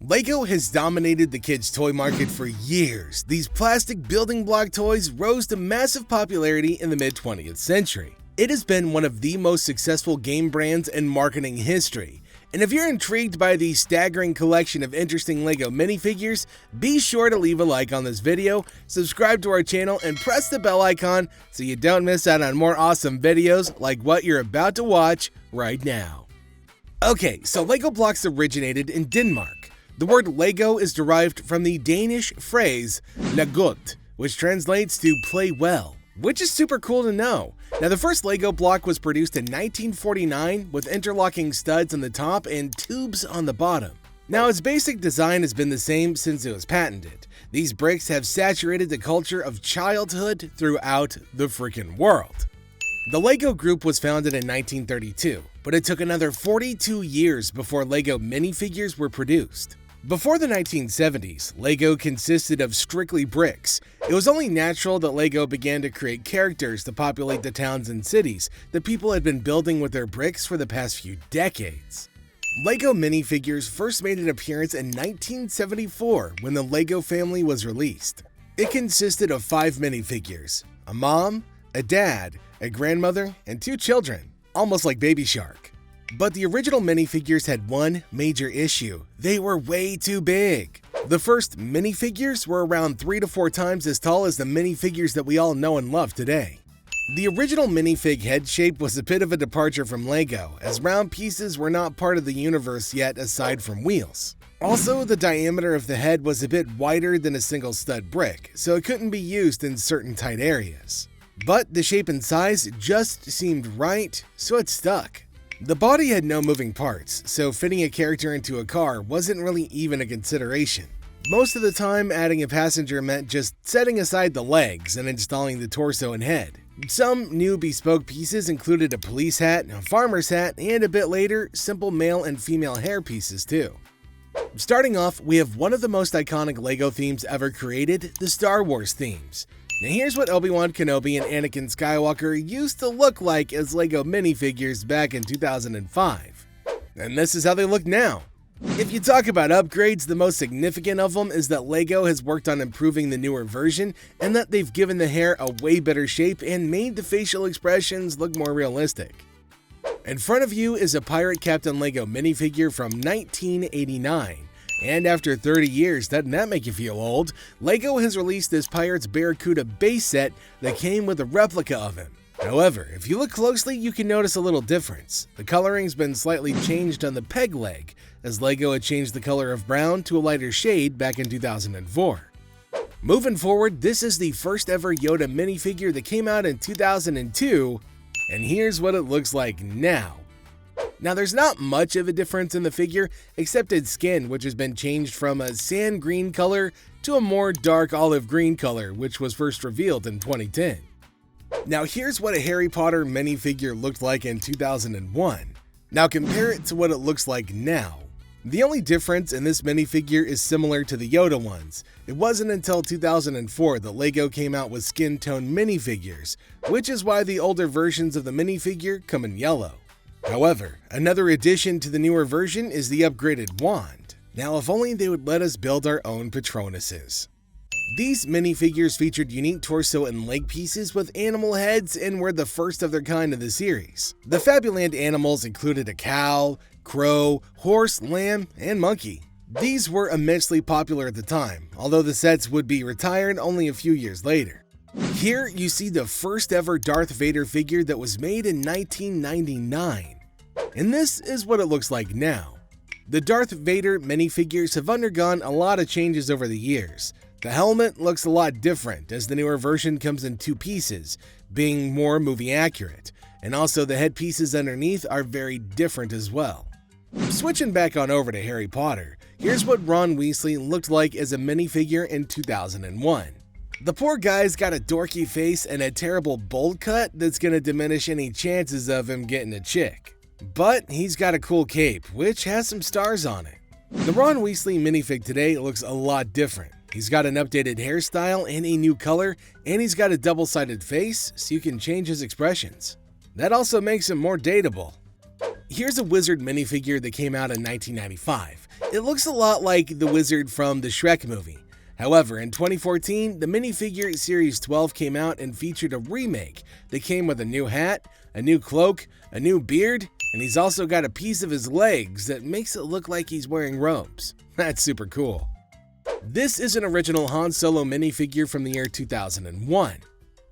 LEGO has dominated the kids' toy market for years. These plastic building block toys rose to massive popularity in the mid-20th century. It has been one of the most successful game brands in marketing history. And if you're intrigued by the staggering collection of interesting LEGO minifigures, be sure to leave a like on this video, subscribe to our channel, and press the bell icon so you don't miss out on more awesome videos like what you're about to watch right now. Okay, so LEGO blocks originated in Denmark. The word LEGO is derived from the Danish phrase "lagot," which translates to play well, which is super cool to know. Now, the first LEGO block was produced in 1949 with interlocking studs on the top and tubes on the bottom. Now, its basic design has been the same since it was patented. These bricks have saturated the culture of childhood throughout the freaking world. The LEGO Group was founded in 1932, but it took another 42 years before LEGO minifigures were produced. Before the 1970s, LEGO consisted of strictly bricks. It was only natural that LEGO began to create characters to populate the towns and cities that people had been building with their bricks for the past few decades. LEGO minifigures first made an appearance in 1974 when the LEGO family was released. It consisted of 5 minifigures: a mom, a dad, a grandmother, and 2 children, almost like Baby Shark. But the original minifigures had one major issue: they were way too big. The first minifigures were around 3 to 4 times as tall as the minifigures that we all know and love today. The original minifig head shape was a bit of a departure from LEGO, as round pieces were not part of the universe yet aside from wheels. Also, the diameter of the head was a bit wider than a single stud brick, so it couldn't be used in certain tight areas. But the shape and size just seemed right, so it stuck. The body had no moving parts, so fitting a character into a car wasn't really even a consideration. Most of the time, adding a passenger meant just setting aside the legs and installing the torso and head. Some new bespoke pieces included a police hat, a farmer's hat, and a bit later, simple male and female hair pieces too. Starting off, we have one of the most iconic LEGO themes ever created, the Star Wars themes. Now here's what Obi-Wan Kenobi and Anakin Skywalker used to look like as LEGO minifigures back in 2005. And this is how they look now. If you talk about upgrades, the most significant of them is that LEGO has worked on improving the newer version and that they've given the hair a way better shape and made the facial expressions look more realistic. In front of you is a Pirate Captain LEGO minifigure from 1989. And after 30 years, doesn't that make you feel old? LEGO has released this Pirates Barracuda base set that came with a replica of him. However, if you look closely, you can notice a little difference. The coloring's been slightly changed on the peg leg, as LEGO had changed the color of brown to a lighter shade back in 2004. Moving forward, this is the first ever Yoda minifigure that came out in 2002, and here's what it looks like now. Now, there's not much of a difference in the figure, except its skin, which has been changed from a sand green color to a more dark olive green color, which was first revealed in 2010. Now, here's what a Harry Potter minifigure looked like in 2001. Now, compare it to what it looks like now. The only difference in this minifigure is similar to the Yoda ones. It wasn't until 2004 that LEGO came out with skin tone minifigures, which is why the older versions of the minifigure come in yellow. However, another addition to the newer version is the upgraded wand. Now, if only they would let us build our own Patronuses. These minifigures featured unique torso and leg pieces with animal heads and were the first of their kind in the series. The Fabuland animals included a cow, crow, horse, lamb, and monkey. These were immensely popular at the time, although the sets would be retired only a few years later. Here you see the first ever Darth Vader figure that was made in 1999. And this is what it looks like now. The Darth Vader minifigures have undergone a lot of changes over the years. The helmet looks a lot different as the newer version comes in 2 pieces, being more movie accurate, and also the headpieces underneath are very different as well. Switching back on over to Harry Potter, here's what Ron Weasley looked like as a minifigure in 2001. The poor guy's got a dorky face and a terrible bowl cut that's gonna diminish any chances of him getting a chick. But he's got a cool cape, which has some stars on it. The Ron Weasley minifig today looks a lot different. He's got an updated hairstyle and a new color, and he's got a double-sided face so you can change his expressions. That also makes him more dateable. Here's a wizard minifigure that came out in 1995. It looks a lot like the wizard from the Shrek movie. However, in 2014, the minifigure Series 12 came out and featured a remake that came with a new hat, a new cloak, a new beard, and he's also got a piece of his legs that makes it look like he's wearing robes. That's super cool. This is an original Han Solo minifigure from the year 2001,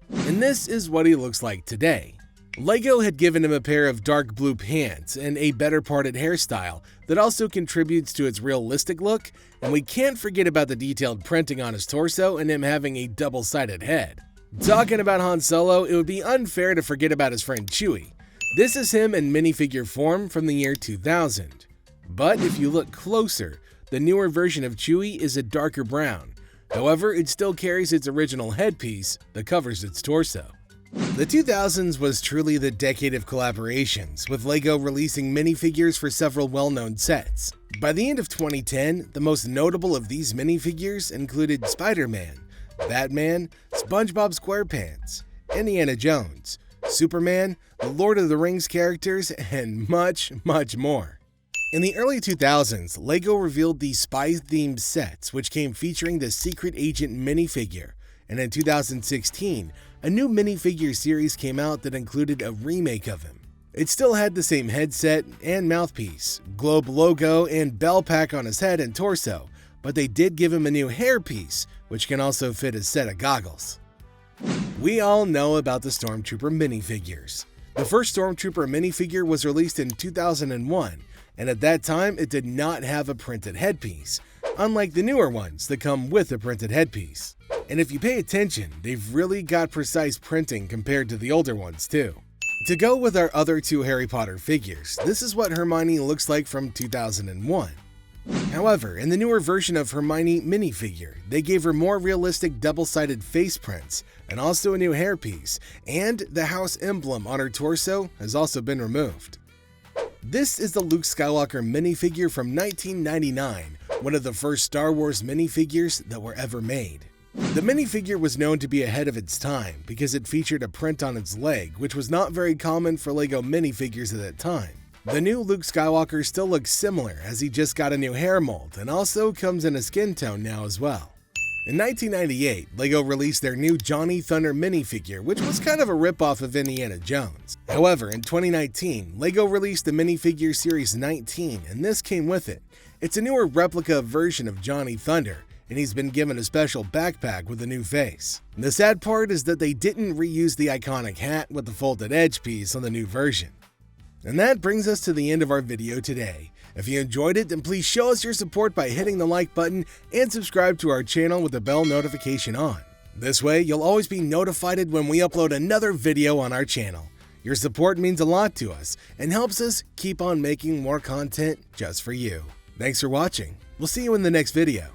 and this is what he looks like today. LEGO had given him a pair of dark blue pants and a better parted hairstyle that also contributes to its realistic look, and we can't forget about the detailed printing on his torso and him having a double-sided head. Talking about Han Solo, it would be unfair to forget about his friend Chewie. This is him in minifigure form from the year 2000. But if you look closer, the newer version of Chewie is a darker brown. However, it still carries its original headpiece that covers its torso. The 2000s was truly the decade of collaborations, with LEGO releasing minifigures for several well-known sets. By the end of 2010, the most notable of these minifigures included Spider-Man, Batman, SpongeBob SquarePants, Indiana Jones, Superman, the Lord of the Rings characters, and much, much more. In the early 2000s, LEGO revealed the spy-themed sets, which came featuring the Secret Agent minifigure, and in 2016, a new minifigure series came out that included a remake of him. It still had the same headset and mouthpiece, globe logo, and bell pack on his head and torso, but they did give him a new hairpiece, which can also fit his set of goggles. We all know about the Stormtrooper minifigures. The first Stormtrooper minifigure was released in 2001, and at that time it did not have a printed headpiece, unlike the newer ones that come with a printed headpiece. And if you pay attention, they've really got precise printing compared to the older ones too. To go with our other two Harry Potter figures, this is what Hermione looks like from 2001. However, in the newer version of Hermione minifigure, they gave her more realistic double-sided face prints and also a new hairpiece, and the house emblem on her torso has also been removed. This is the Luke Skywalker minifigure from 1999, one of the first Star Wars minifigures that were ever made. The minifigure was known to be ahead of its time because it featured a print on its leg, which was not very common for LEGO minifigures at that time. The new Luke Skywalker still looks similar, as he just got a new hair mold and also comes in a skin tone now as well. In 1998, LEGO released their new Johnny Thunder minifigure, which was kind of a ripoff of Indiana Jones. However, in 2019, LEGO released the minifigure Series 19, and this came with it. It's a newer replica version of Johnny Thunder, and he's been given a special backpack with a new face. The sad part is that they didn't reuse the iconic hat with the folded edge piece on the new version. And that brings us to the end of our video today. If you enjoyed it, then please show us your support by hitting the like button and subscribe to our channel with the bell notification on. This way, you'll always be notified when we upload another video on our channel. Your support means a lot to us and helps us keep on making more content just for you. Thanks for watching. We'll see you in the next video.